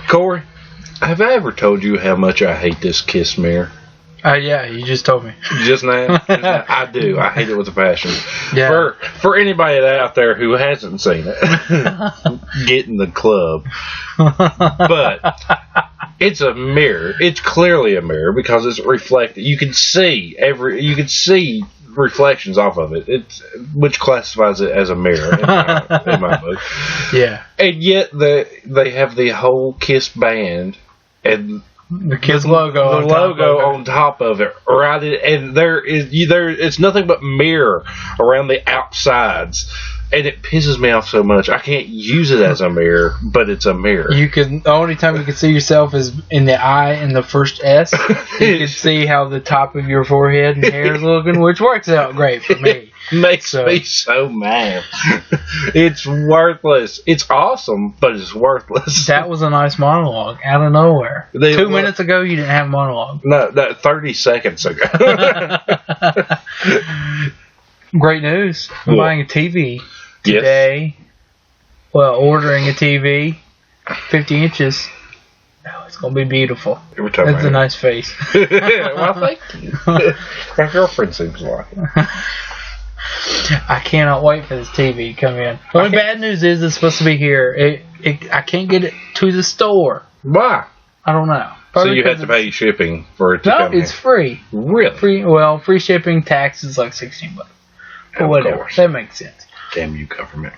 Corey, have I ever told you how much I hate this Kiss mirror? Yeah, you just told me. Just now? I do. I hate it with a passion. Yeah. For anybody out there who hasn't seen it, get in the club. But it's a mirror. It's clearly a mirror because it's reflected. You can see reflections off of it. Which classifies it as a mirror in my book. Yeah. And yet they have the whole Kiss band and the Kiss logo on top of it, right? And it's nothing but mirror around the outsides, and it pisses me off so much. I can't use it as a mirror, but it's a mirror. The only time you can see yourself is in the eye in the first S. You can see how the top of your forehead and hair is looking, which works out great for me. Makes me so mad. It's worthless. It's awesome, but it's worthless. That was a nice monologue out of nowhere. 2 minutes ago, you didn't have a monologue. No, 30 seconds ago. Great news. I'm buying a TV today. Yes. Well, ordering a TV, 50 inches. Oh, it's going to be beautiful. That's a nice face. Well, thank you. My girlfriend seems like it. I cannot wait for this TV to come in. The only bad news is it's supposed to be here. I can't get it to the store. Why? I don't know. Probably so you have to pay shipping for it to come in? No, it's free. Really? Free shipping, tax is like $16. But whatever. Course. That makes sense. Damn you, government.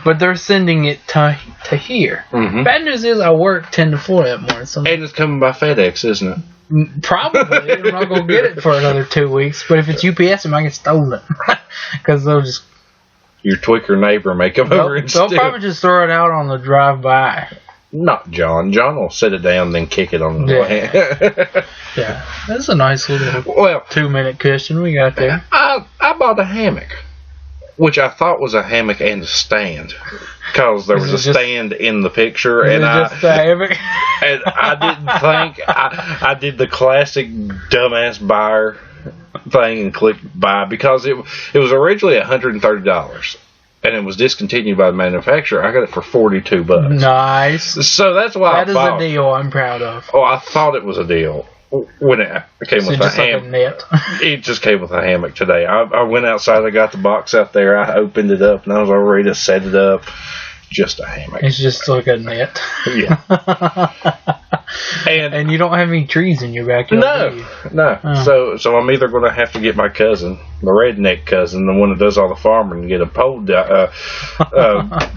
But they're sending it to here. Mm-hmm. Bad news is I work 10 to 4 that morning. So and it's coming by FedEx, isn't it? Probably. I'm not going to get it for another 2 weeks. But if it's UPS, it might get stolen. Because they'll just... Your tweaker neighbor may come over and steal. They'll probably just throw it out on the drive-by. Not John. John will set it down and then kick it on the way. Yeah. That's a nice little 2-minute cushion we got there. I bought a hammock, which I thought was a hammock and a stand. Because there was a stand in the picture. And I didn't think... I did the classic dumbass buyer thing and clicked buy because it was originally $130. And it was discontinued by the manufacturer. I got it for $42. Nice. So that's why that is a deal I'm proud of. Oh, I thought it was a deal when it came with a hammock. Like a net. It just came with a hammock today. I went outside. I got the box out there. I opened it up, and I was all ready to set it up. Just a hammock. It's just like a net. Yeah. And you don't have any trees in your backyard. No. Oh. So I'm either going to have to get my cousin, the redneck cousin, the one that does all the farming, and get a pole,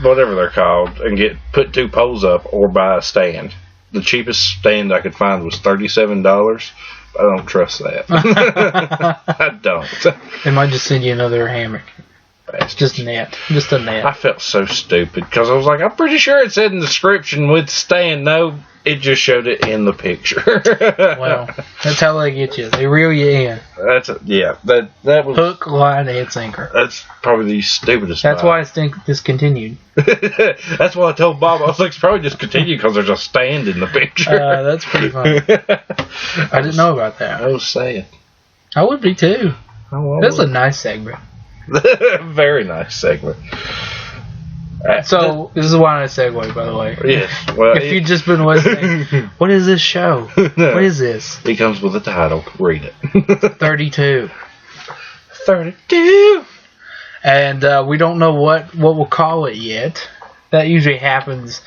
whatever they're called, and put 2 poles up, or buy a stand. The cheapest stand I could find was $37. I don't trust that. I don't. They might just send you another hammock. It's just a net. I felt so stupid because I was like, I'm pretty sure it said in the description with stand. No, it just showed it in the picture. Well, that's how they get you. They reel you in. That was hook, line, and sinker. That's probably the stupidest. That's why it's discontinued. That's why I told Bob. I was like, it's probably discontinued because there's a stand in the picture. That's pretty funny. I didn't know about that. I was saying. I would be too. That's a nice segment. Very nice segment. So, this is why I segue, by the way. Yes. Well, if you've just been listening, what is this show? What is this? It comes with a title. Read it. 32. 32. And we don't know what we'll call it yet. That usually happens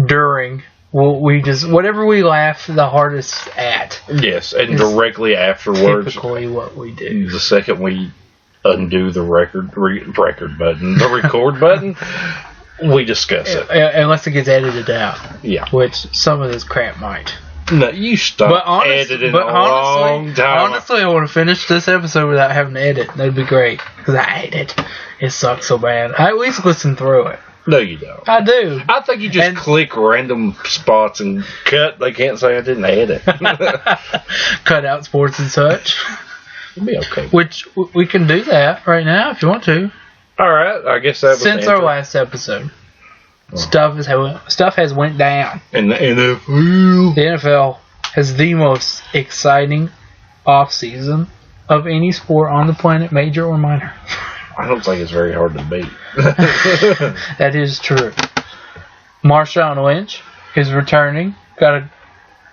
during... whatever we laugh the hardest at. Yes, and directly afterwards. Typically what we do. The second we undo the record button, the record button, we discuss it. Unless it gets edited out. Yeah. Which some of this crap might. No, you stopped editing a long time. Honestly, I want to finish this episode without having to edit. That'd be great. Because I hate it. It sucks so bad. I at least listen through it. No, you don't. I do. I think you just click random spots and cut. They can't say I didn't edit. Cut out sports and such. It'll be okay. Which we can do that right now if you want to. All right. I guess that was since our last episode. Stuff has went down. And the NFL. The NFL has the most exciting off-season of any sport on the planet, major or minor. I don't think it's very hard to beat. That is true. Marshawn Lynch is returning. Got a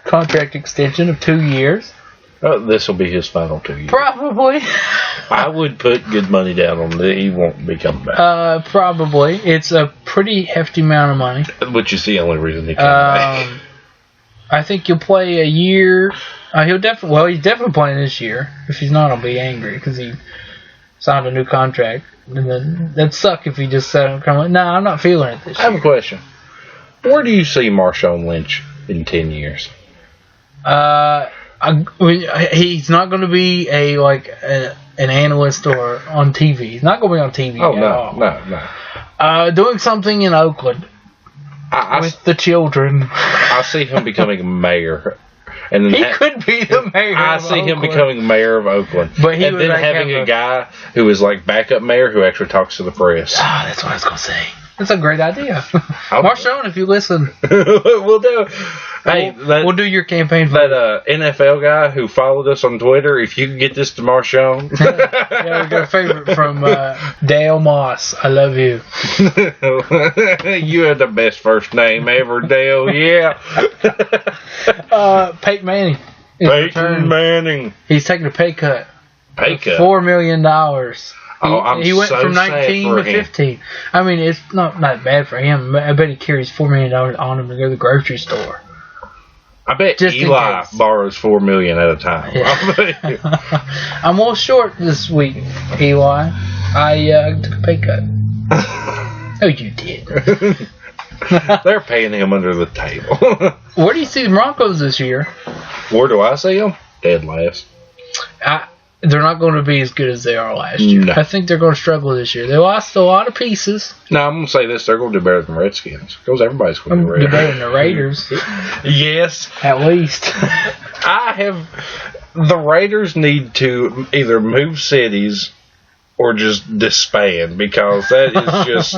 contract extension of 2 years. This will be his final 2 years. Probably. I would put good money down on that he won't be coming back. Probably. It's a pretty hefty amount of money. Which is the only reason he came back. I think he'll play a year. He's definitely playing this year. If he's not, I'll be angry because he signed a new contract. And then that'd suck if he just said, I'm not feeling it this year. I have a question. Where do you see Marshawn Lynch in 10 years? He's not going to be an analyst or on TV. He's not going to be on TV. Oh, no. Doing something in Oakland with the children. I see him becoming a mayor. And he could be the mayor. I see him becoming mayor of Oakland. But and then having a guy who is like backup mayor who actually talks to the press. That's what I was going to say. That's a great idea. Marshawn, if you listen. We'll do. Hey, we'll do your campaign for that NFL guy who followed us on Twitter. If you can get this to Marshawn. Yeah, we got a favorite from Dale Moss. I love you. You had the best first name ever, Dale. Yeah. Peyton Manning. Manning. He's taking a pay cut. $4 million. He went from 19 to 15. I mean, it's not bad for him. I bet he carries $4 million on him to go to the grocery store. I bet Eli borrows $4 million at a time. Yeah. I'm a little short this week, Eli. I took a pay cut. Oh, you did. They're paying him under the table. Where do you see the Broncos this year? Where do I see them? Dead last. They're not going to be as good as they are last year. No. I think they're going to struggle this year. They lost a lot of pieces. No, I'm going to say this. They're going to do better than the Redskins. Because everybody's going to do better than the Raiders. Yes. At least. The Raiders need to either move cities or just disband. Because that is just...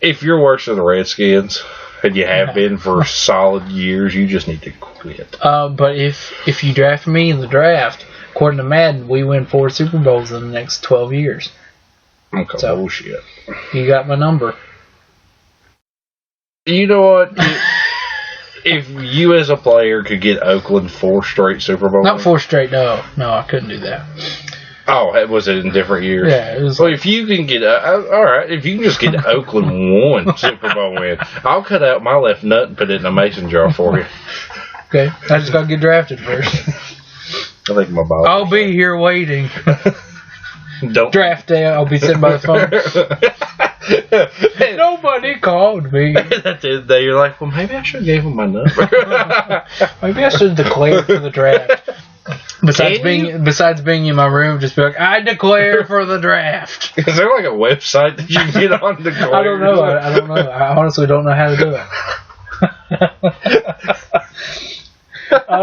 If you're worse than the Redskins... And you have been for solid years, you just need to quit. But if you draft me in the draft, according to Madden, we win 4 Super Bowls in the next 12 years. Okay, so, bullshit. You got my number. You know what? If you as a player could get Oakland 4 straight Super Bowls. Not 4 straight, no. No, I couldn't do that. Oh, was it in different years? Yeah, it was. Well, if you can get all right, if you can just get Oakland 1 Super Bowl win, I'll cut out my left nut and put it in a mason jar for you. Okay, I just got to get drafted first. I think my ball. I'll be here waiting. Don't draft day. I'll be sitting by the phone. Nobody called me. That's it. You're like, well, maybe I should have gave him my number. Maybe I should declare for the draft. Besides being in my room, just be like, I declare for the draft. Is there like a website that you can get on to declare? I don't know. I don't know. I honestly don't know how to do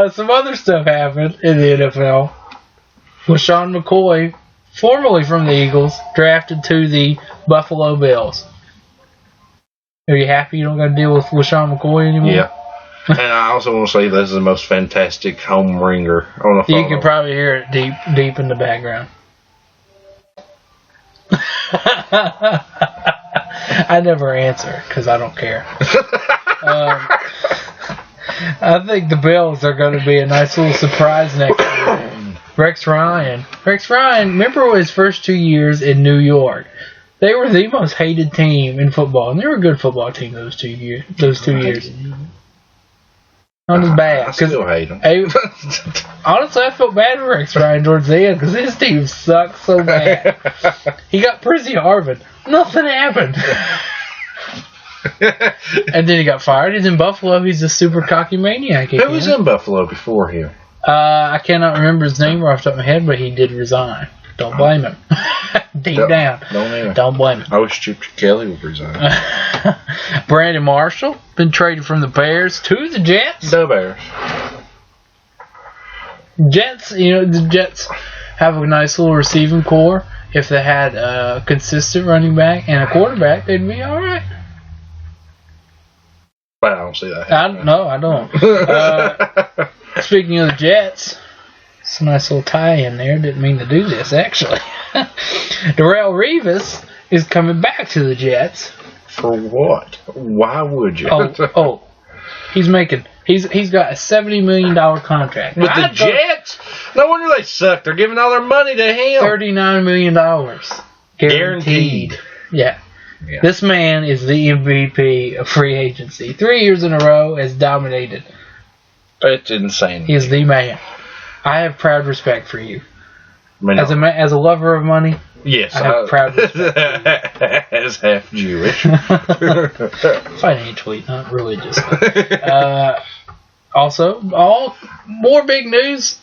it. Some other stuff happened in the NFL. LaShawn McCoy, formerly from the Eagles, drafted to the Buffalo Bills. Are you happy you don't got to deal with LaShawn McCoy anymore? Yeah. And I also want to say this is the most fantastic home ringer on a phone. You can probably hear it deep in the background. I never answer because I don't care. I think the Bills are going to be a nice little surprise next year. Rex Ryan, remember his first 2 years in New York? They were the most hated team in football, and they were a good football team those 2 years. Not as bad. I still hate him. Honestly, I felt bad for Rex Ryan towards the end because his team sucked so bad. He got Prissy Harvin. Nothing happened. And then he got fired. He's in Buffalo. He's a super cocky maniac. Who was in Buffalo before him? I cannot remember his name off the top of my head, but he did resign. Don't blame him. Deep down. Don't blame him. I wish Chip Kelly would resign. Brandon Marshall been traded from the Bears to the Jets. The Bears. Jets, the Jets have a nice little receiving core. If they had a consistent running back and a quarterback, they'd be all right. But I don't see that. I don't. Speaking of the Jets, it's a nice little tie-in there. Didn't mean to do this, actually. Darrelle Revis is coming back to the Jets. For what? Why would you? He's got a $70 million contract. With the Jets? No wonder they suck. They're giving all their money to him. $39 million. Guaranteed. Yeah. This man is the MVP of free agency. 3 years in a row has dominated. It's insane. He is the man. I have proud respect for you. As a lover of money, yes, I have proud respect. As half Jewish. Financially, not religiously. Also, more big news.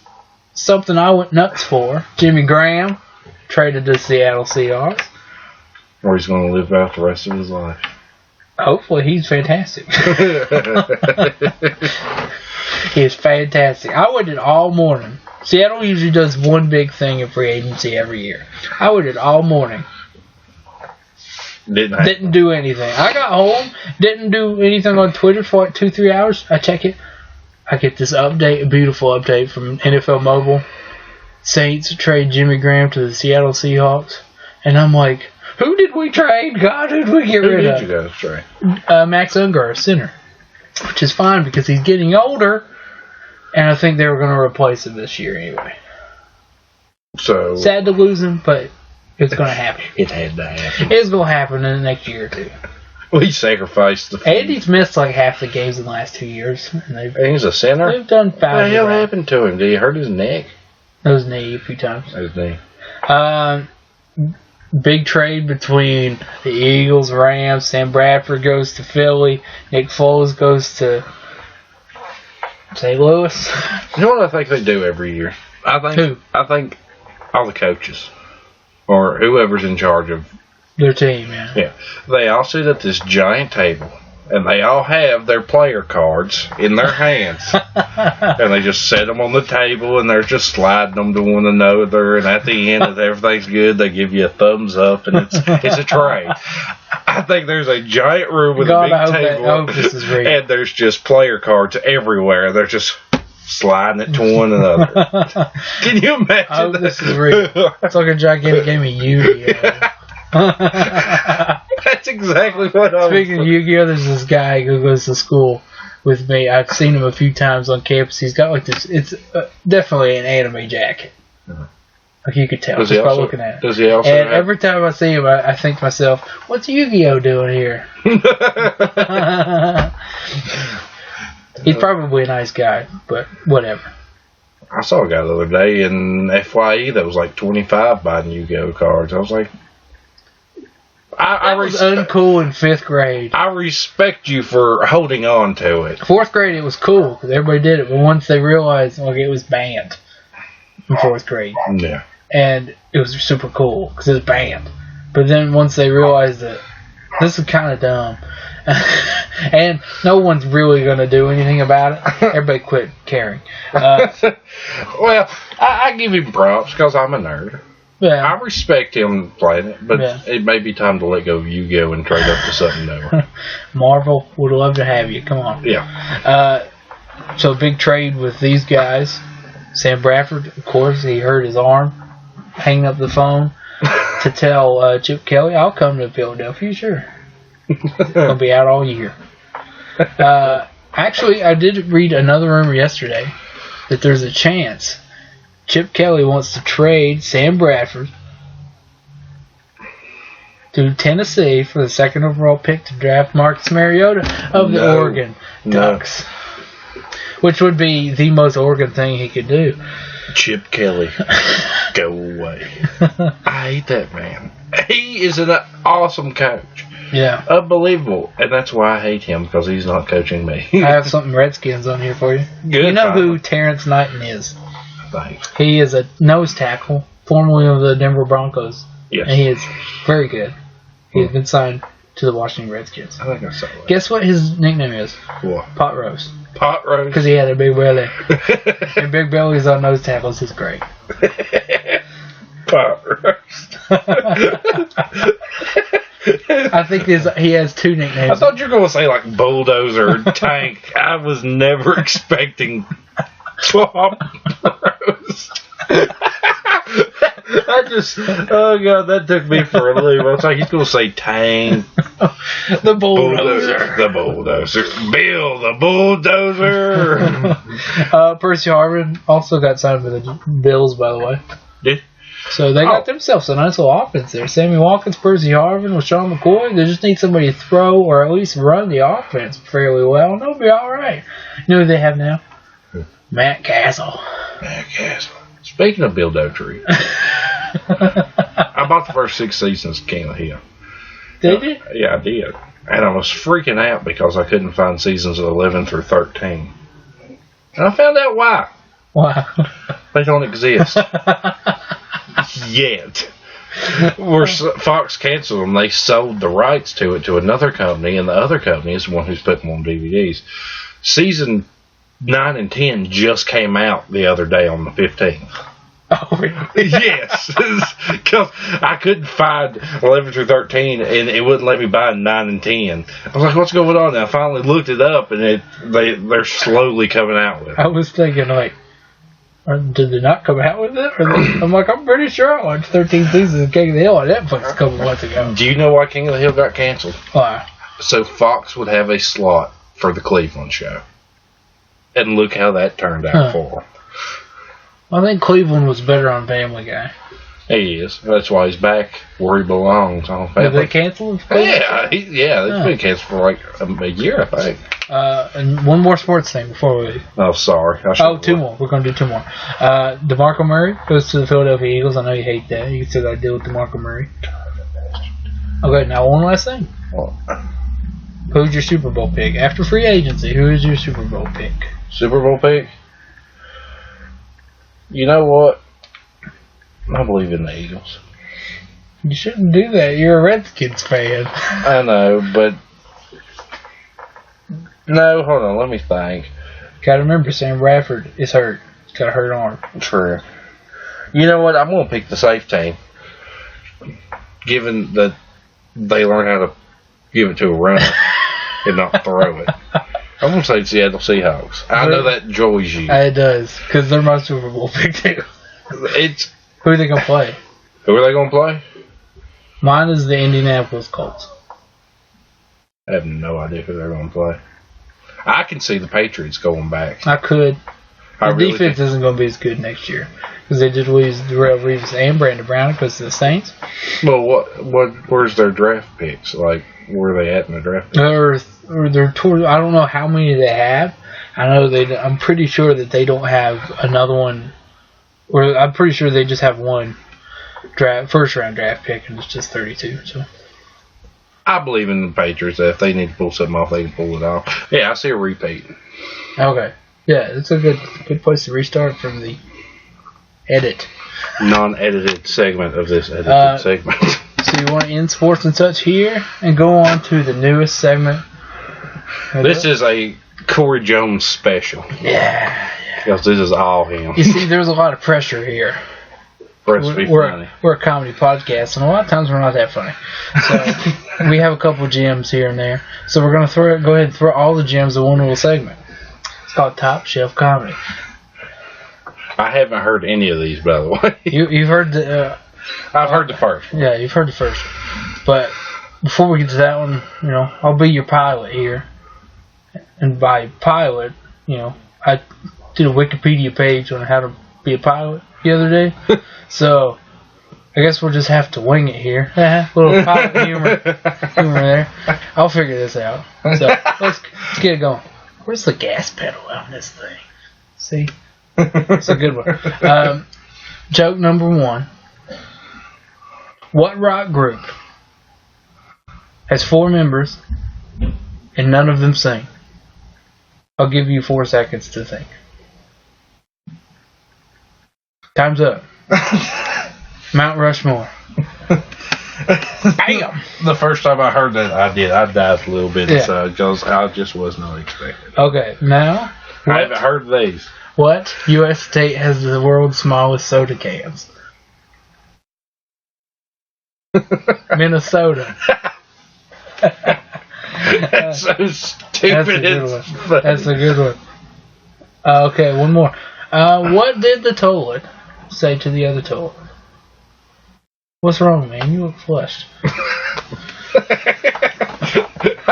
Something I went nuts for. Jimmy Graham traded to Seattle Seahawks. Or he's going to live out the rest of his life. Hopefully, he's fantastic. He is fantastic. I waited all morning. Seattle usually does one big thing in free agency every year. I waited all morning. Didn't do anything. I got home, didn't do anything on Twitter for like 2-3 hours. I check it. I get this update, a beautiful update from NFL Mobile. Saints trade Jimmy Graham to the Seattle Seahawks. And I'm like, who did we trade? God, who did we get rid of? Who did you guys trade? Max Unger, center. Which is fine because he's getting older. And I think they were going to replace him this year anyway. So sad to lose him, but it's going to happen. It had to happen. It's going to happen in the next year or two. We sacrificed the. Andy's missed like half the games in the last 2 years. And he's a center? They've done 5. What the hell happened to him? Did he hurt his neck? His knee a few times. His knee. Big trade between the Eagles, Rams. Sam Bradford goes to Philly. Nick Foles goes to St. Louis. You know what I think they do every year? I think all the coaches or whoever's in charge of their team, yeah. They all sit at this giant table and they all have their player cards in their hands. And they just set them on the table and they're just sliding them to one another. And at the end, if everything's good, they give you a thumbs up and it's a trade. I think there's a giant room with a big table. I hope this is real. And there's just player cards everywhere. They're just sliding it to one another. Can you imagine I hope this is real. It's like a gigantic game of Yu-Gi-Oh! That's exactly what I'm Speaking of Yu-Gi-Oh!, there's this guy who goes to school with me. I've seen him a few times on campus. He's got like this, it's definitely an anime jacket. Like you could tell just by looking at it. Does he also and every time I see him, I think to myself, what's Yu-Gi-Oh! Doing here? He's probably a nice guy, but whatever. I saw a guy the other day in FYE that was like 25 buying Yu-Gi-Oh! cards. I was like, I was uncool in 5th grade. I respect you for holding on to it. 4th grade, it was cool because everybody did it, but once they realized it was banned in 4th grade. Yeah. And it was super cool because it was banned. But then once they realized that this is kind of dumb, and no one's really going to do anything about it, everybody quit caring. Well, I give him props because I'm a nerd. Yeah. I respect him playing it, but it may be time to let go of Yu-Gi-Oh! And trade up to something new. Marvel would love to have you. Come on. Yeah. So big trade with these guys. Sam Bradford, of course, he hurt his arm, hanging up the phone to tell Chip Kelly, I'll come to Philadelphia, sure. I'll be out all year. Actually, I did read another rumor yesterday that there's a chance Chip Kelly wants to trade Sam Bradford to Tennessee for the 2nd overall pick to draft Marcus Mariota of the Oregon Ducks. Which would be the most Oregon thing he could do. Chip Kelly, go away. I hate that man. He is an awesome coach. Yeah. Unbelievable. And that's why I hate him, because he's not coaching me. I have something Redskins on here for you. Good. You know who Terrence Knighton is? Thanks. He is a nose tackle, formerly of the Denver Broncos. Yes. And he is very good. He's been signed to the Washington Redskins. I think I saw that. Guess what his nickname is? What? Pot Roast. Pot Roast? Because he had a big belly. And big bellies on nose tackles is great. Pot Roast. I think he has 2 nicknames. I thought you were going to say like Bulldozer or Tank. I was never expecting Pot Roast. Oh God, that took me for a loop. I was like, he's going to say Tank, The bulldozer. The bulldozer. Bill the bulldozer. Percy Harvin also got signed with the Bills, by the way. Did? So they got themselves a nice little offense there. Sammy Watkins, Percy Harvin with Sean McCoy. They just need somebody to throw or at least run the offense fairly well, and they'll be all right. You know who they have now? Matt Castle. Matt Castle. Speaking of Bill Dotrey, I bought the first 6 seasons of King of the Hill. Did you? Yeah, I did. And I was freaking out because I couldn't find seasons of 11 through 13. And I found out why. Why? They don't exist. Yet. Where Fox canceled them, they sold the rights to it to another company, and the other company is the one who's putting them on DVDs. Season 9 and 10 just came out the other day on the 15th. Oh, really? Yes. Because I couldn't find 11 through 13, and it wouldn't let me buy 9 and 10. I was like, what's going on? And I finally looked it up, and they're slowly coming out with it. I was thinking, like, did they not come out with it? I'm like, I'm pretty sure I watched 13 seasons of King of the Hill on Netflix a couple months ago. Do you know why King of the Hill got canceled? Why? So Fox would have a slot for the Cleveland show. And look how that turned out for him. I think Cleveland was better on Family Guy. He is. That's why he's back where he belongs on Family. Did they cancel him? Yeah, it's been canceled for like a year, I think. And one more sports thing before we leave. Oh, sorry. Two more. We're going to do 2 more. DeMarco Murray goes to the Philadelphia Eagles. I know you hate that. You still got to deal with DeMarco Murray. Okay, now one last thing. What? Who's your Super Bowl pick? After free agency, who is your Super Bowl pick? Super Bowl pick? You know what? I believe in the Eagles. You shouldn't do that. You're a Redskins fan. I know, but... No, hold on. Let me think. Gotta remember, Sam Bradford is hurt. He's got a hurt arm. True. You know what? I'm going to pick the safe team. Given that they learn how to give it to a runner and not throw it. I'm going to say Seattle Seahawks. I know that joys you. It does, because they're my Super Bowl pick, too. Who are they going to play? Who are they going to play? Mine is the Indianapolis Colts. I have no idea who they're going to play. I can see the Patriots going back. I could. The defense isn't going to be as good next year, because they did lose Darrelle Reeves and Brandon Brown because of the Saints. Well, where's their draft picks? Like, where are they at in the draft picks? I don't know how many they have. I'm pretty sure that they don't have another one. Or I'm pretty sure they just have one first round draft pick, and it's just 32. So I believe in the Patriots that if they need to pull something off, they can pull it off. Yeah, I see a repeat. Okay. Yeah, it's a good place to restart from the non-edited segment of this edited segment. So you want to end sports and such here and go on to the newest segment. This is a Corey Jones special. Yeah. Because this is all him. You see, there's a lot of pressure here. For us to be funny. We're a comedy podcast, and a lot of times we're not that funny. So we have a couple gems here and there. So we're going to go ahead and throw all the gems in one little segment. It's called Top Shelf Comedy. I haven't heard any of these, by the way. You've heard the... I've heard the first one. Yeah, you've heard the first one. But before we get to that one, I'll be your pilot here. And by pilot, I did a Wikipedia page on how to be a pilot the other day. So I guess we'll just have to wing it here. Little pilot humor there. I'll figure this out. So let's get it going. Where's the gas pedal on this thing? See? It's a good one. Joke number 1. What rock group has 4 members and none of them sing? I'll give you 4 seconds to think. Time's up. Mount Rushmore. Bam! The first time I heard that, I dived a little bit inside because I just was not expecting. Okay, now... I haven't heard these. What U.S. state has the world's smallest soda cans? Minnesota. That's so stupid. That's a good one. Okay, one more. What did the toilet say to the other toilet? What's wrong, man? You look flushed.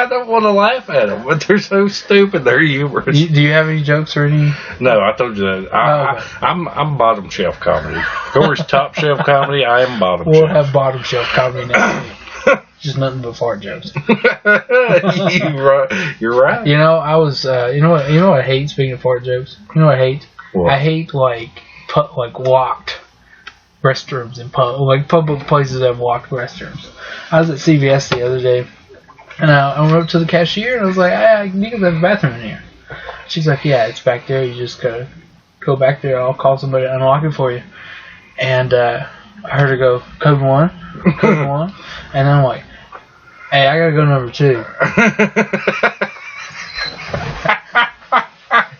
I don't want to laugh at them, but they're so stupid. They're humorous. Do you have any jokes or any? No, I told you that. I'm bottom shelf comedy. Of course, top shelf comedy. I am bottom shelf. We'll have bottom shelf comedy now. Just nothing but fart jokes. You're right. You know, I was. You know what I hate? Speaking of fart jokes, you know what I hate? What? I hate like locked restrooms in public places that have locked restrooms. I was at CVS the other day, and I went up to the cashier and I was like, "Hey, you can have a bathroom in here." She's like, "Yeah, it's back there. You just gotta go back there. I'll call somebody to unlock it for you." And I heard her go, "Code 1, code 1," and I'm like, "Hey, I gotta go number 2."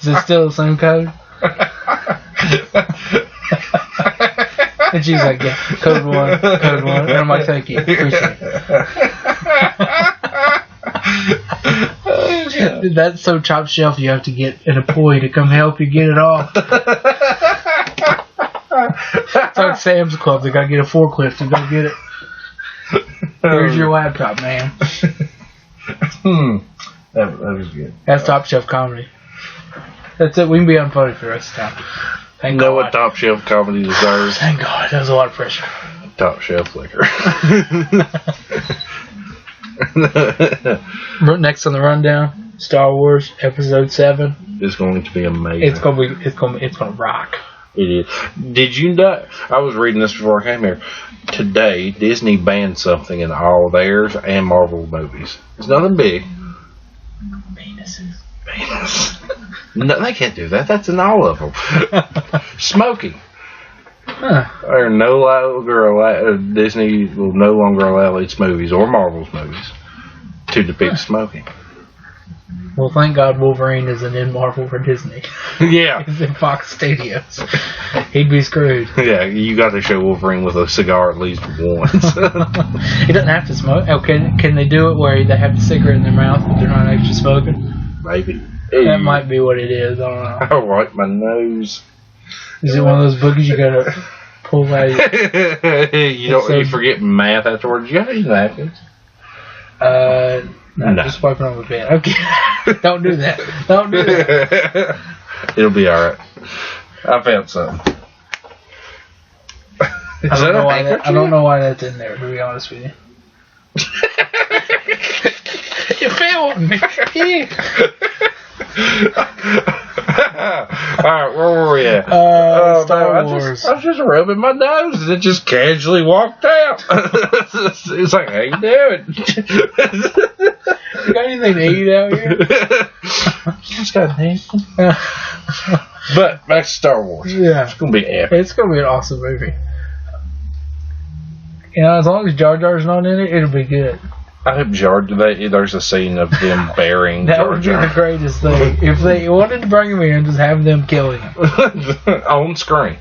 Is it still the same code? And she's like, "Yeah, code 1, code 1." And I'm like, "Thank you, appreciate it." That's so top shelf. You have to get an employee to come help you get it off. It's like Sam's Club. They gotta get a forklift to go get it. Here's your laptop, man. That was good. That's top shelf comedy. That's it. We can be unfunny for the rest of the time. Thank God. What top shelf comedy deserves? Thank God. That was a lot of pressure. Top shelf liquor. Next on the rundown, Star Wars Episode 7. It's going to be amazing. It's gonna rock. It is. Did you know? I was reading this before I came here. Today, Disney banned something in all theirs and Marvel movies. It's nothing big. Penises. Penis. No, they can't do that. That's in all of them. Smoking. Huh. Or no longer Disney will no longer allow its movies or Marvel's movies to depict smoking. Well, thank God Wolverine isn't in Marvel for Disney. Yeah. He's in Fox Studios. He'd be screwed. Yeah, you got to show Wolverine with a cigar at least once. He doesn't have to smoke. Oh, can they do it where they have the cigarette in their mouth but they're not actually smoking? Maybe. That might be what it is. I don't know. I like my nose. Is it one of those boogies you gotta pull out? You forget math afterwards. You got any napkins? No. Just wiping on the bed. Okay. Don't do that. Don't do that. It'll be alright. I found something. I don't know why that's in there, to be honest with you. You fell on me. Alright, where were we at? Star Wars. I was just rubbing my nose and it just casually walked out. It's like, how you doing? You got anything to eat out here? Just got anything. But back to Star Wars. Yeah. It's going to be epic. It's going to be an awesome movie. You know, as long as Jar Jar's not in it, it'll be good. I hope there's a scene of them burying Jar Jar. That would be the greatest thing. If they wanted to bring him in, just have them killing him. On screen.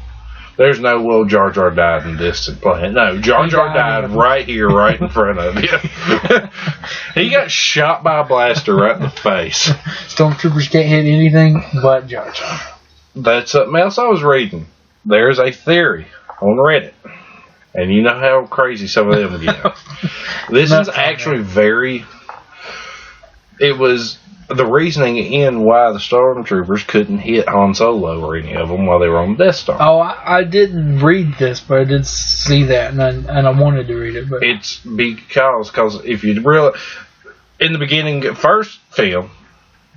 There's no, well, Jar Jar died in distant planet. No, Jar Jar died right here, right in front of you. He got shot by a blaster right in the face. Stormtroopers can't hit anything but Jar Jar. That's something else I was reading. There's a theory on Reddit. And you know how crazy some of them get. This is actually it was the reasoning in why the Stormtroopers couldn't hit Han Solo or any of them while they were on the Death Star. Oh, I didn't read this, but I did see that, and I wanted to read it. But it's because if you really, in the beginning, first film,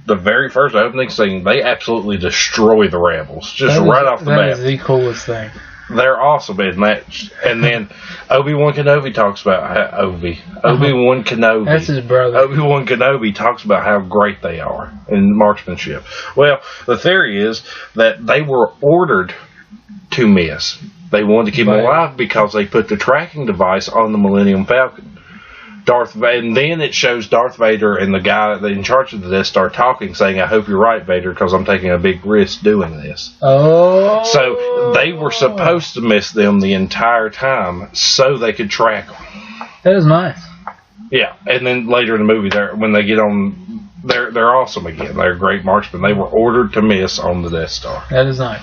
the very first opening scene, they absolutely destroy the rebels just right off the bat. That is the coolest thing. They're awesome in that. And then Obi-Wan Kenobi talks about how Obi-Wan Kenobi. That's his brother. Obi-Wan Kenobi talks about how great they are in marksmanship. Well, the theory is that they were ordered to miss. They wanted to keep them alive because they put the tracking device on the Millennium Falcon. And then it shows Darth Vader and the guy in charge of the Death Star talking, saying, "I hope you're right, Vader, because I'm taking a big risk doing this." Oh. So they were supposed to miss them the entire time so they could track them. That is nice. Yeah, and then later in the movie, when they get on, they're awesome again. They're great marksmen. They were ordered to miss on the Death Star. That is nice.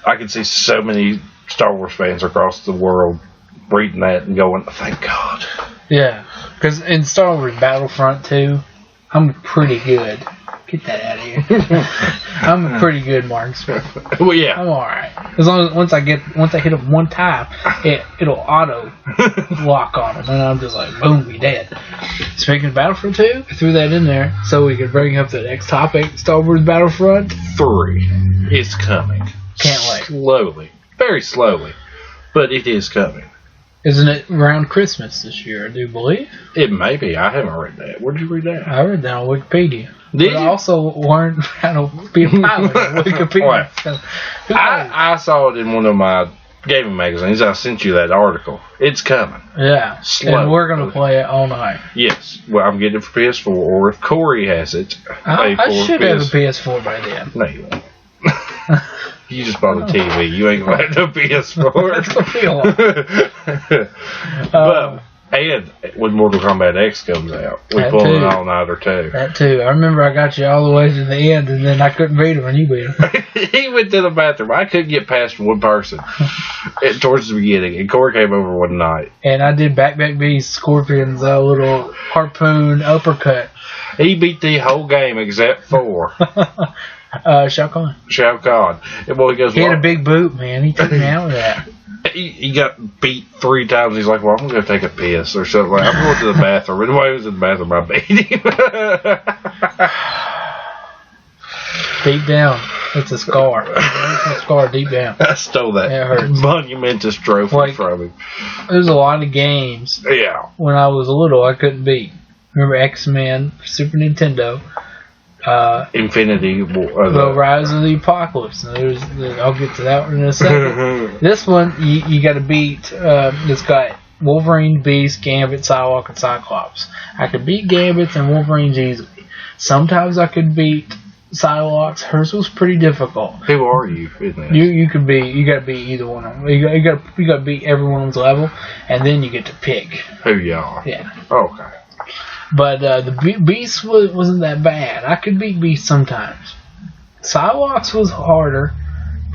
I can see so many Star Wars fans across the world reading that and going, "Thank God." Yeah. Because in Star Wars Battlefront 2, I'm pretty good. Get that out of here. I'm a pretty good marksman. Well, yeah. I'm alright. As long as once I hit him one time, it'll auto lock on him, and I'm just like, boom, he dead. Speaking of Battlefront 2, I threw that in there so we could bring up the next topic, Star Wars Battlefront 3 is coming. Can't wait. Slowly. Very slowly. But it is coming. Isn't it around Christmas this year, I do believe? It may be. I haven't read that. Where did you read that? I read that on Wikipedia. Did you? I also learned how to be a pilot on Wikipedia. So, I saw it in one of my gaming magazines. I sent you that article. It's coming. Yeah. Slowly. And we're going to play it all night. Yes. Well, I'm getting it for PS4, or if Corey has it. I should have a PS4 by then. No, you won't. You just bought a TV. You ain't going to have no PS4. That's going to feel But, and when Mortal Kombat X comes out, we pull an all-nighter too. That too. I remember I got you all the way to the end, and then I couldn't beat him, and you beat him. He went to the bathroom. I couldn't get past one person towards the beginning, and Corey came over one night. And I did Back B's Scorpion's little harpoon uppercut. He beat the whole game except for... Shao Kahn. Shao Kahn. And well, he had a big boot, man. He took me out with that. He got beat 3 times. He's like, well, I'm going to take a piss or something. Like, I'm going to the bathroom. And while he was in the bathroom, I beat him. Deep down. It's a scar. It's a scar deep down. I stole that monumentous trophy from him. There's a lot of games. Yeah. When I was little, I couldn't beat. Remember X-Men, Super Nintendo. Infinity. The Rise of the Apocalypse. I'll get to that one in a second. This one, you got to beat. It's got Wolverine, Beast, Gambit, Psylocke, and Cyclops. I could beat Gambit and Wolverine's easily. Sometimes I could beat Psylocke. Hers was pretty difficult. Who are you? You got to beat either one of them. You got to beat everyone's level, and then you get to pick who you are. Yeah. Okay. But the Beast wasn't that bad. I could beat Beast sometimes. Psylocke was harder,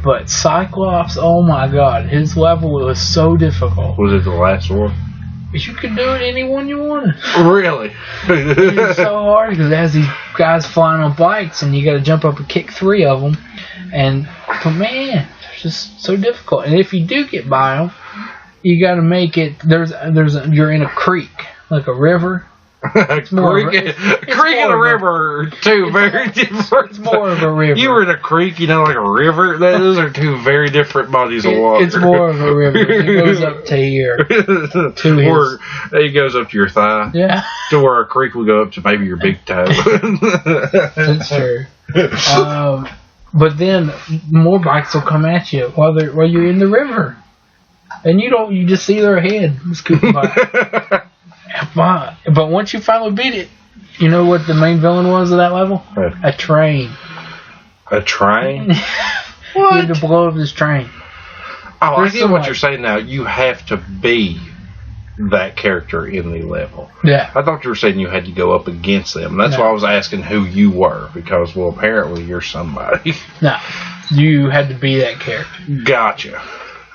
but Cyclops, oh my god, his level was so difficult. Was it the last one? You could do it any one you wanted. Really? It's so hard because it has these guys flying on bikes, and you got to jump up and kick 3 of them. But man, it's just so difficult. And if you do get by them, you got to make it. You're in a creek, like a river. A creek and a river are two very different. It's more of a river. You were in a creek, like a river. Those are 2 very different bodies of water. It's more of a river. It goes up to here. It goes up to your thigh. Yeah. To where a creek will go up to maybe your big toe. That's true. But then more bikes will come at you while you're in the river, and you just see their head scooting by. But once you finally beat it, you know what the main villain was of that level? What? A train. A train? What? You had to blow up this train. Oh, I get what you're saying now. You have to be that character in the level. Yeah. I thought you were saying you had to go up against them. That's why I was asking who you were, because, well, apparently you're somebody. No. You had to be that character. Gotcha.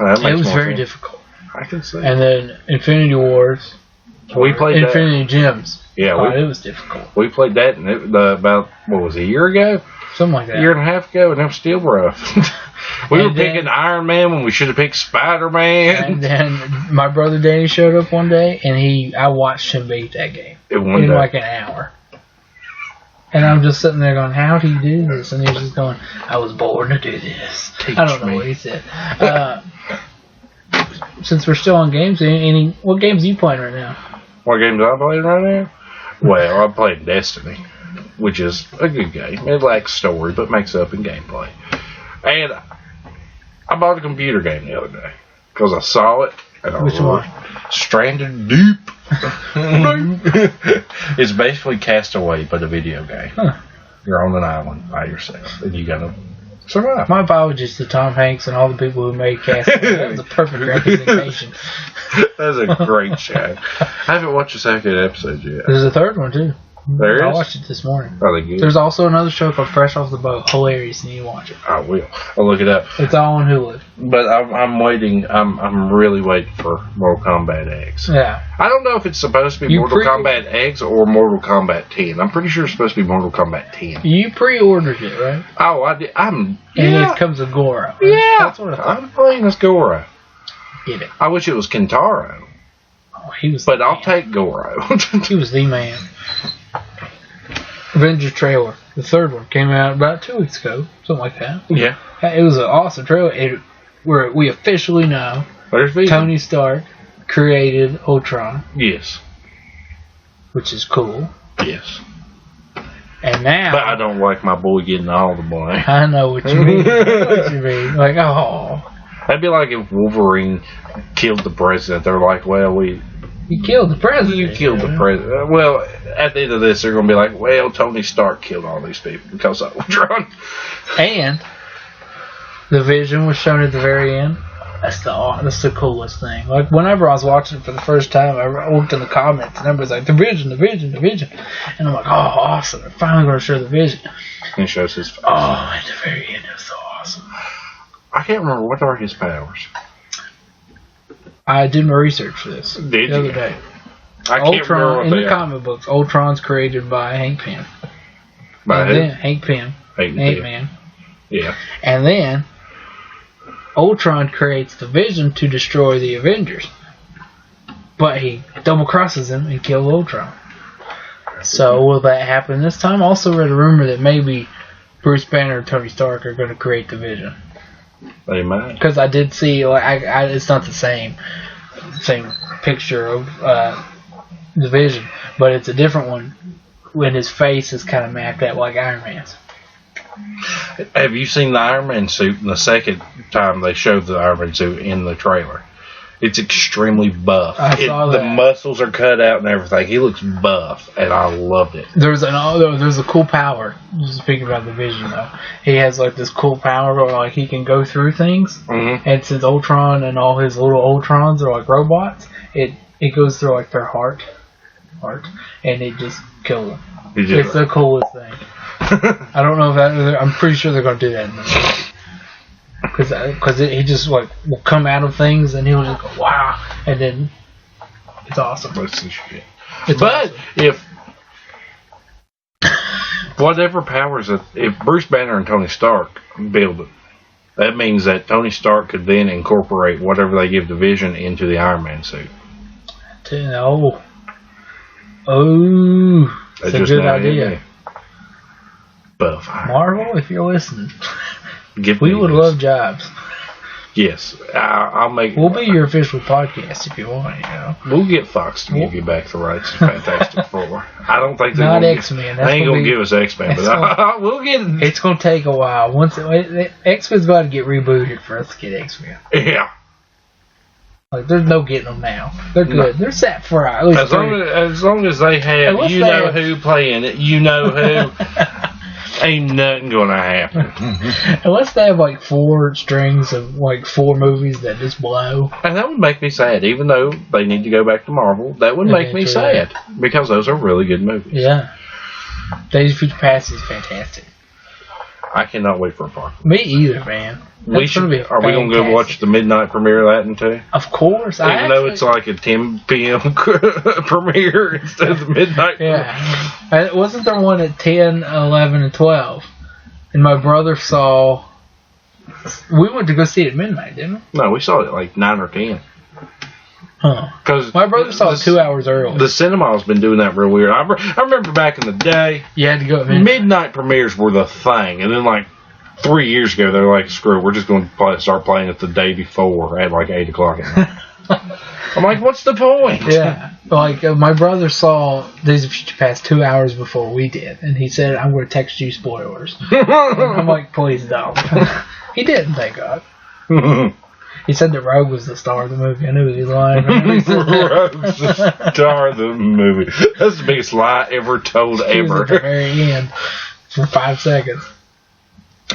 It was very difficult. I can see. And then Infinity Wars. We played Infinity Gems. Yeah, it was difficult. We played that about, what was it, a year ago? Something like that. A year and a half ago, and it was still rough. We were picking Iron Man when we should have picked Spider-Man. And then my brother Danny showed up one day, and I watched him beat that game in like an hour. And I'm just sitting there going, how do you do this? And he's just going, I was born to do this. I don't know what he said. Since we're still on games, what games are you playing right now? What games I'm playing right now? Well, I'm playing Destiny, which is a good game. It lacks story, but makes up in gameplay. And I bought a computer game the other day because I saw it. And Which one? Stranded Deep. It's basically Castaway, but a video game. Huh. You're on an island by yourself, and you gotta survive. My apologies to Tom Hanks and all the people who made Castaway. That was a perfect representation. That's a great show. I haven't watched the second episode yet. There's a third one too. There I is? watched it this morning. Are they good? There's also another show called Fresh Off the Boat. Hilarious, and you watch it. I will. I'll look it up. It's all on Hulu. But I'm waiting. I'm really waiting for Mortal Kombat X. Yeah. I don't know if it's supposed to be Mortal Kombat X or Mortal Kombat 10. I'm pretty sure it's supposed to be Mortal Kombat 10. You pre-ordered it, right? Oh, I did. And it comes with Goro. Right? Yeah. That's what I'm playing as Goro. Get it. I wish it was Kentaro. Oh, he was. But I'll take Goro. He was the man. Avengers trailer. The third one came out about 2 weeks ago. Something like that. Yeah. It was an awesome trailer. Where we officially know Tony Stark created Ultron. Yes. Which is cool. Yes. And now... But I don't like my boy getting all the blame. I know what you mean. I know what you mean. Like, oh. That'd be like if Wolverine killed the president. They're like, well, You killed the president. You killed the president. Well, at the end of this, they're going to be like, well, Tony Stark killed all these people because of Ultron. And the Vision was shown at the very end. That's the coolest thing. Like, whenever I was watching it for the first time, I looked in the comments, and everybody's like, the Vision. And I'm like, oh, awesome. They're finally going to show the Vision. And it shows his face. Oh, at the very end, it was so awesome. I can't remember. What are his powers? I did my research for this the other day. I can't remember what in the comic books, Ultron's created by Hank Pym. By who? Hank Pym. Ant-Man. Yeah. And then Ultron creates the Vision to destroy the Avengers. But he double crosses him and kills Ultron. So will that happen this time? Also read a rumor that maybe Bruce Banner and Tony Stark are going to create the Vision. They might. Because I did see, it's not the same picture of the Vision, but it's a different one when his face is kind of mapped out like Iron Man's. Have you seen the Iron Man suit? The second time they showed the Iron Man suit in the trailer, it's extremely buff. I saw that. The muscles are cut out and everything. He looks buff, and I loved it. There's a cool power. Just speaking about the Vision, though, he has like this cool power where like he can go through things. Mm-hmm. And since Ultron and all his little Ultrons are like robots, it goes through like their heart, and it just kills them. It's the coolest thing. I don't know if I'm pretty sure they're going to do that in the movie. Because he just like will come out of things and he'll just go wow, and then it's awesome. That's the shit. But if whatever powers if Bruce Banner and Tony Stark build it, that means that Tony Stark could then incorporate whatever they give the Vision into the Iron Man suit. That's a good idea. Buff. Marvel, if you're listening. We would love jobs. Yes, I'll make. We'll be your official podcast if you want. We'll get Fox to give you back the rights to Fantastic Four. I don't think they're not X-Men. They ain't gonna give us X-Men, but we'll get. It's gonna take a while. Once X-Men's about to get rebooted for us to get X-Men. Yeah. Like there's no getting them now. They're good. No. They're set for at least as long as they have who playing it. You know who. Ain't nothing gonna happen. Unless they have like 4 strings of like 4 movies that just blow. And that would make me sad, even though they need to go back to Marvel. That would make me sad because those are really good movies. Yeah. Days of Future Past is fantastic. I cannot wait for a part. Me either, man. Are we gonna go watch the midnight premiere of that one too? Of course. Even though it's like a 10 p.m. premiere instead of the midnight. Yeah. Wasn't there one at 10, 11, and 12? And my brother saw. We went to go see it at midnight, didn't we? No, we saw it at like 9 or 10. Huh. Because my brother saw it 2 hours early. The cinema's been doing that real weird. I remember back in the day, you had to go at midnight premieres were the thing, and then like 3 years ago, they're like, screw it, we're just going to start playing it the day before at like 8 o'clock at night. I'm like, what's the point? Yeah. Like, my brother saw Days of Future Past 2 hours before we did, and he said, I'm going to text you spoilers. And I'm like, please don't. He didn't, thank God. He said that Rogue was the star of the movie. I knew he was lying. Rogue's the star of the movie. That's the biggest lie ever told ever. At the very end for 5 seconds.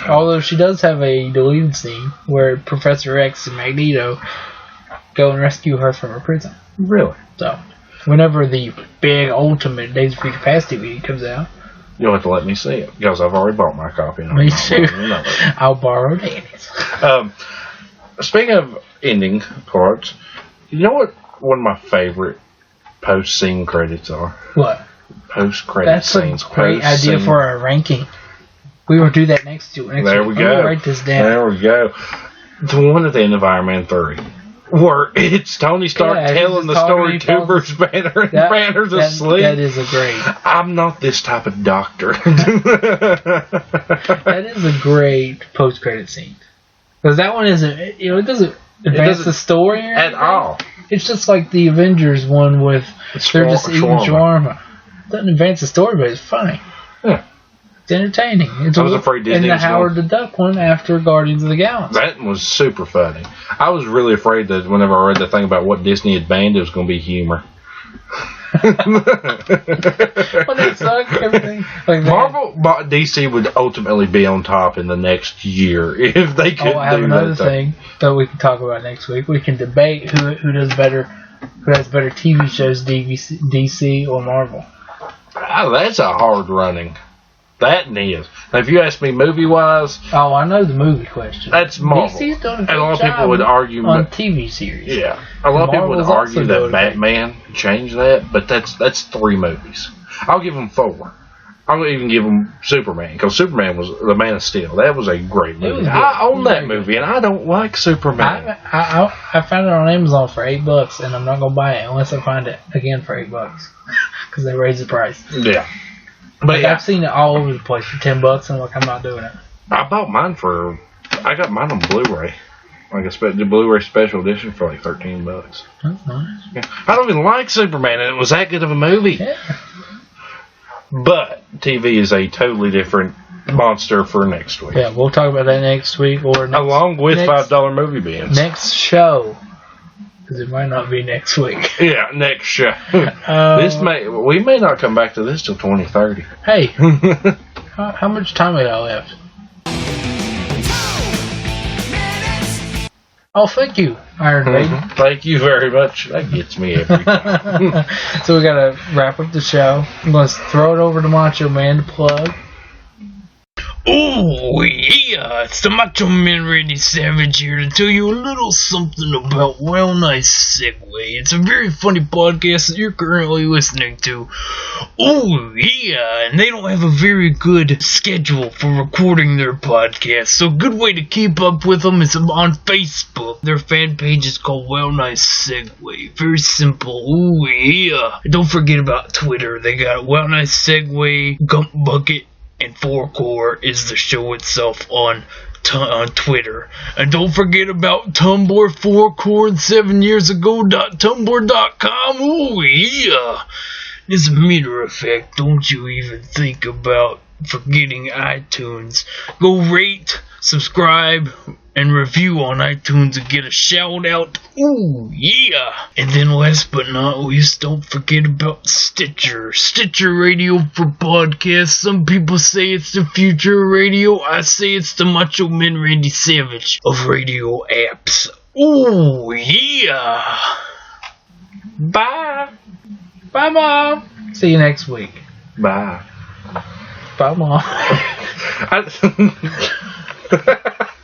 Although she does have a deleted scene where Professor X and Magneto go and rescue her from her prison. Really? So whenever the big ultimate Days of Future Past DVD comes out. You'll have to let me see it because I've already bought my copy. Me too. I'll borrow Danny's. Speaking of ending parts, you know what one of my favorite post-scene credits are? What? Post-credit scenes. That's a great idea for our ranking. We will do that next week. There we go. Write this down. There we go. The one at the end of Iron Man 3. Where it's Tony Stark telling the story to Bruce Banner and Banner's asleep. That is a great. I'm not this type of doctor. That is a great post-credit scene. Because that one isn't, it doesn't advance the story at all. It's just like the Avengers one with they're just eating shawarma. It doesn't advance the story, but it's funny. Yeah. It's entertaining. I was afraid Disney was Howard the Duck one after Guardians of the Galaxy. That was super funny. I was really afraid that whenever I read the thing about what Disney had banned, it was going to be humor. Well, they suck everything. Like Marvel, DC would ultimately be on top in the next year if they could. I have another thing that we can talk about next week. We can debate who does better, who has better TV shows, DC or Marvel. Oh, that's a hard running. That is. Now, if you ask me movie-wise... Oh, I know the movie question. That's Marvel. DC's done a good a lot of people would argue... on TV series. Yeah. A lot of people would argue that Batman changed that, but that's 3 movies. I'll give them 4. I'll even give them Superman, because Superman was the Man of Steel. That was a great movie. I own that movie, and I don't like Superman. I found it on Amazon for $8, and I'm not going to buy it unless I find it again for $8, because they raised the price. Yeah. But I've seen it all over the place for $10, and look, I'm not doing it. I bought mine I got mine on Blu-ray. Like the Blu-ray special edition for like $13. That's nice. Yeah. I don't even like Superman, and it was that good of a movie. Yeah. But TV is a totally different monster for next week. Yeah, we'll talk about that next week or next, along with $5 movie bins. Next show. Because it might not be next week. Yeah, next show. We may not come back to this till 2030. Hey, how much time we got left? 2 minutes. Oh, thank you, Iron Maiden. Thank you very much. That gets me every time. So we gotta wrap up the show. Let's throw it over to Macho Man to plug. Oh yeah, it's the Macho Man Randy Savage here to tell you a little something about Well Nice Segue. It's a very funny podcast that you're currently listening to. Oh yeah, and they don't have a very good schedule for recording their podcast, so a good way to keep up with them is on Facebook. Their fan page is called Well Nice Segue. Very simple. Oh yeah. Don't forget about Twitter. They got Well Nice Segue, Gump Bucket, and 4Core is the show itself on Twitter. And don't forget about Tumblr, 4Core, and 7yearsago.tumblr.com. Oh yeah. As a matter of fact, don't you even think about forgetting iTunes. Go rate, subscribe, and review on iTunes and get a shout out. Ooh, yeah. And then last but not least, don't forget about Stitcher. Stitcher Radio for podcasts. Some people say it's the future of radio. I say it's the Macho Man Randy Savage of radio apps. Ooh, yeah. Bye. Bye, Mom. See you next week. Bye. Bye, Mom.